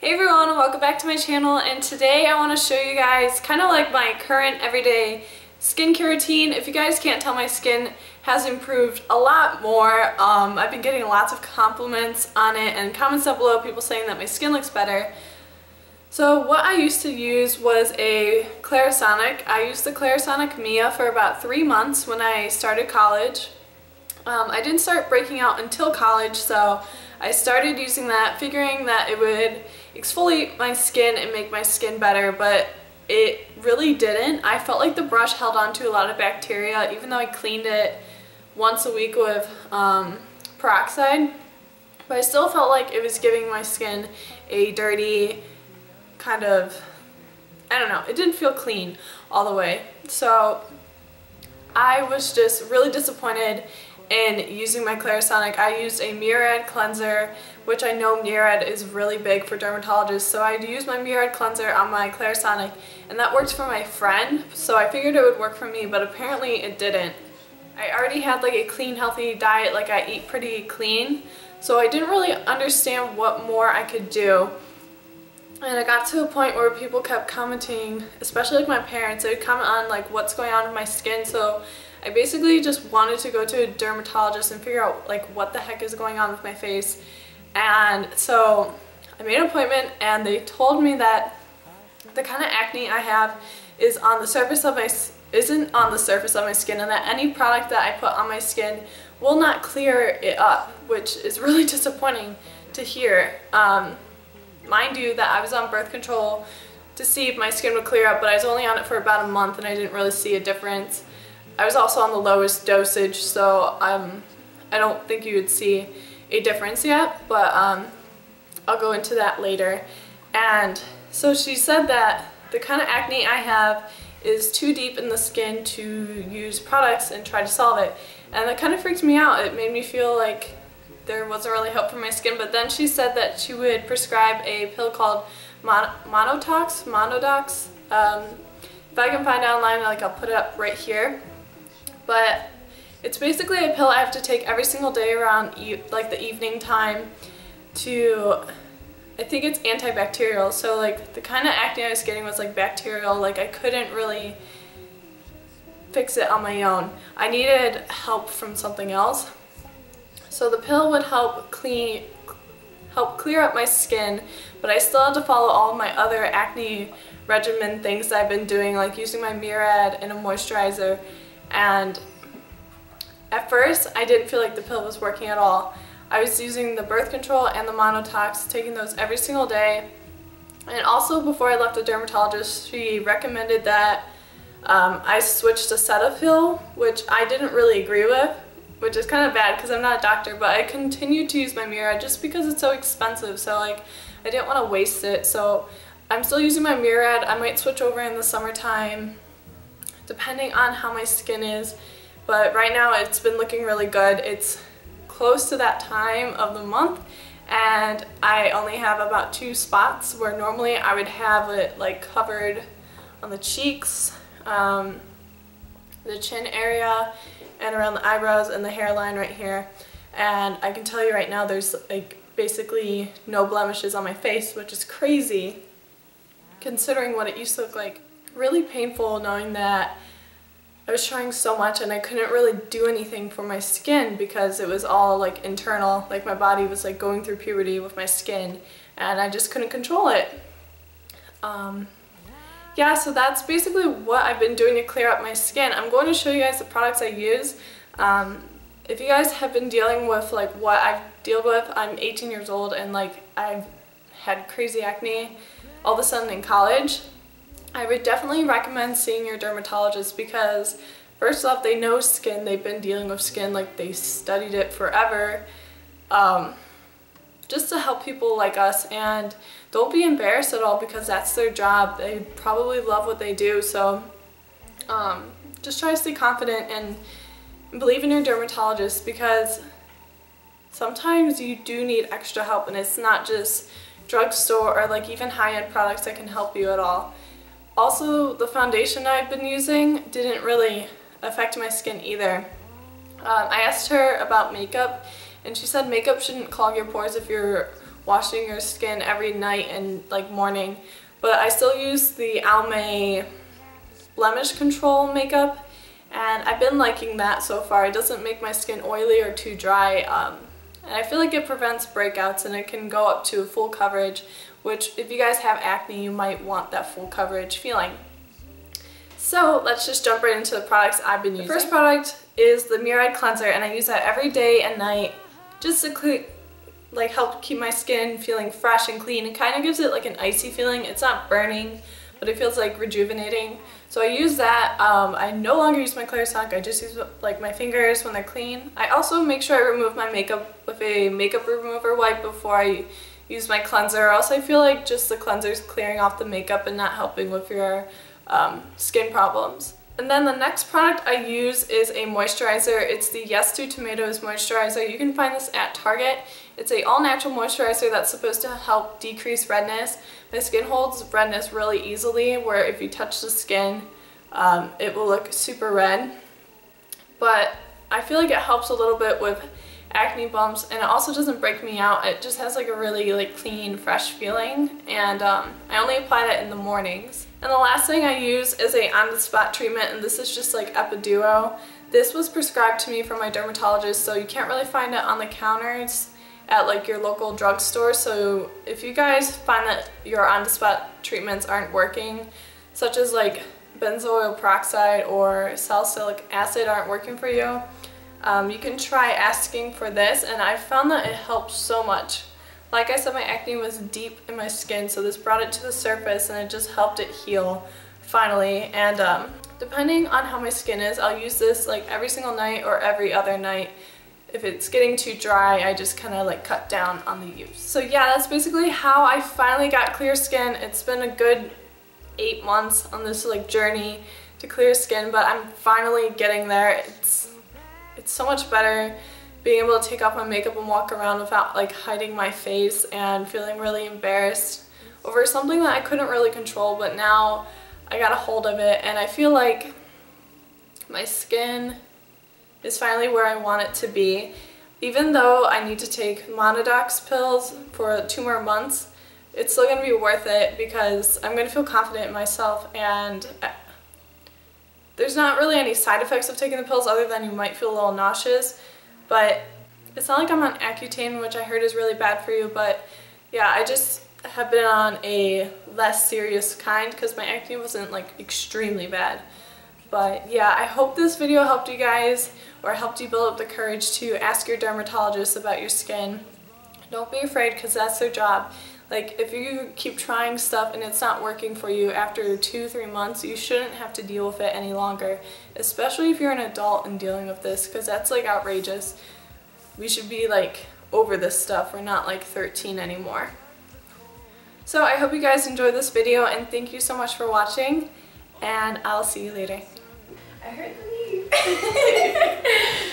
Hey everyone, welcome back to my channel, and today I want to show you guys kind of like my current everyday skincare routine. If you guys can't tell, my skin has improved a lot more. I've been getting lots of compliments on it and comments down below, people saying that my skin looks better. So what I used to use was a Clarisonic. I used the Clarisonic Mia for about 3 months when I started college. I didn't start breaking out until college, so I started using that figuring that it would exfoliate my skin and make my skin better, but it really didn't. I felt like the brush held on to a lot of bacteria even though I cleaned it once a week with peroxide, but I still felt like it was giving my skin a dirty kind of, I don't know, it didn't feel clean all the way. So I was just really disappointed in using my Clarisonic. I used a Murad cleanser, which I know Murad is really big for dermatologists, so I used my Murad cleanser on my Clarisonic, and that worked for my friend, so I figured it would work for me, but apparently it didn't. I already had like a clean, healthy diet, like I eat pretty clean, so I didn't really understand what more I could do. And I got to a point where people kept commenting, especially like my parents, they would comment on like what's going on with my skin, so I basically just wanted to go to a dermatologist and figure out like what the heck is going on with my face. And so I made an appointment and they told me that the kind of acne I have isn't on the surface of my skin, and that any product that I put on my skin will not clear it up, which is really disappointing to hear. Mind you that I was on birth control to see if my skin would clear up, but I was only on it for about a month and I didn't really see a difference. I was also on the lowest dosage, so I don't think you would see a difference yet, but I'll go into that later. And so she said that the kind of acne I have is too deep in the skin to use products and try to solve it, and that kind of freaked me out. It made me feel like there wasn't really hope for my skin, but then she said that she would prescribe a pill called Monodox. If I can find it online, like I'll put it up right here. But it's basically a pill I have to take every single day around like the evening time to, I think it's antibacterial. So like the kind of acne I was getting was like bacterial, like I couldn't really fix it on my own. I needed help from something else. So the pill would help clear up my skin, but I still had to follow all of my other acne regimen things that I've been doing, like using my Murad and a moisturizer. And at first I didn't feel like the pill was working at all. I was using the birth control and the Monotox, taking those every single day. And also before I left the dermatologist, she recommended that I switch to Cetaphil, which I didn't really agree with, which is kind of bad because I'm not a doctor, but I continued to use my Murad just because it's so expensive, so like I didn't want to waste it. So I'm still using my Murad. I might switch over in the summertime depending on how my skin is, but right now it's been looking really good. It's close to that time of the month and I only have about 2 spots where normally I would have it like covered on the cheeks, the chin area, and around the eyebrows and the hairline right here. And I can tell you right now there's like basically no blemishes on my face, which is crazy considering what it used to look like. Really painful knowing that I was trying so much and I couldn't really do anything for my skin because it was all like internal, like my body was like going through puberty with my skin and I just couldn't control it. Yeah, so that's basically what I've been doing to clear up my skin. I'm going to show you guys the products I use. If you guys have been dealing with like what I've dealt with, I'm 18 years old and like I've had crazy acne all of a sudden in college. I would definitely recommend seeing your dermatologist because first off, they know skin, they've been dealing with skin, like they studied it forever, just to help people like us, and don't be embarrassed at all because that's their job. They probably love what they do, so just try to stay confident and believe in your dermatologist because sometimes you do need extra help and it's not just drugstore or like even high-end products that can help you at all. Also, the foundation I've been using didn't really affect my skin either. I asked her about makeup and she said makeup shouldn't clog your pores if you're washing your skin every night and like morning, but I still use the Almay blemish control makeup, and I've been liking that so far. It doesn't make my skin oily or too dry, and I feel like it prevents breakouts, and it can go up to full coverage, which if you guys have acne, you might want that full coverage feeling. So let's just jump right into the products I've been using. The first product is the Muride Cleanser, and I use that every day and night just to help keep my skin feeling fresh and clean. It kind of gives it like an icy feeling. It's not burning, but it feels like rejuvenating. So I use that. I no longer use my Clarisonic. I just use like my fingers when they're clean. I also make sure I remove my makeup with a makeup remover wipe before I use my cleanser, or else I feel like just the cleanser is clearing off the makeup and not helping with your skin problems. And then the next product I use is a moisturizer. It's the Yes to Tomatoes moisturizer. You can find this at Target. It's a all-natural moisturizer that's supposed to help decrease redness. My skin holds redness really easily, where if you touch the skin, it will look super red. But I feel like it helps a little bit with acne bumps, and it also doesn't break me out. It just has like a really clean, fresh feeling, and I only apply that in the mornings. And the last thing I use is a on-the-spot treatment, and this is just like Epiduo. This was prescribed to me from my dermatologist, so you can't really find it on the counters at like your local drugstore. So if you guys find that your on-the-spot treatments aren't working, such as like benzoyl peroxide or salicylic acid aren't working for you, you can try asking for this, and I found that it helps so much. Like I said, my acne was deep in my skin, so this brought it to the surface and it just helped it heal finally. And depending on how my skin is, I'll use this like every single night or every other night. If it's getting too dry, I just kind of like cut down on the use. So yeah, that's basically how I finally got clear skin. It's been a good 8 months on this like journey to clear skin, but I'm finally getting there. It's so much better being able to take off my makeup and walk around without like hiding my face and feeling really embarrassed over something that I couldn't really control, but now I got a hold of it, and I feel like my skin is finally where I want it to be. Even though I need to take Monodox pills for 2 more months, it's still going to be worth it because I'm going to feel confident in myself, and there's not really any side effects of taking the pills other than you might feel a little nauseous. But it's not like I'm on Accutane, which I heard is really bad for you, but yeah, I just have been on a less serious kind because my acne wasn't like extremely bad. But yeah, I hope this video helped you guys, or helped you build up the courage to ask your dermatologist about your skin. Don't be afraid, because that's their job. Like, if you keep trying stuff and it's not working for you after 2-3 months, you shouldn't have to deal with it any longer. Especially if you're an adult and dealing with this, because that's like outrageous. We should be like over this stuff. We're not like 13 anymore. So I hope you guys enjoyed this video, and thank you so much for watching, and I'll see you later. I heard the knee.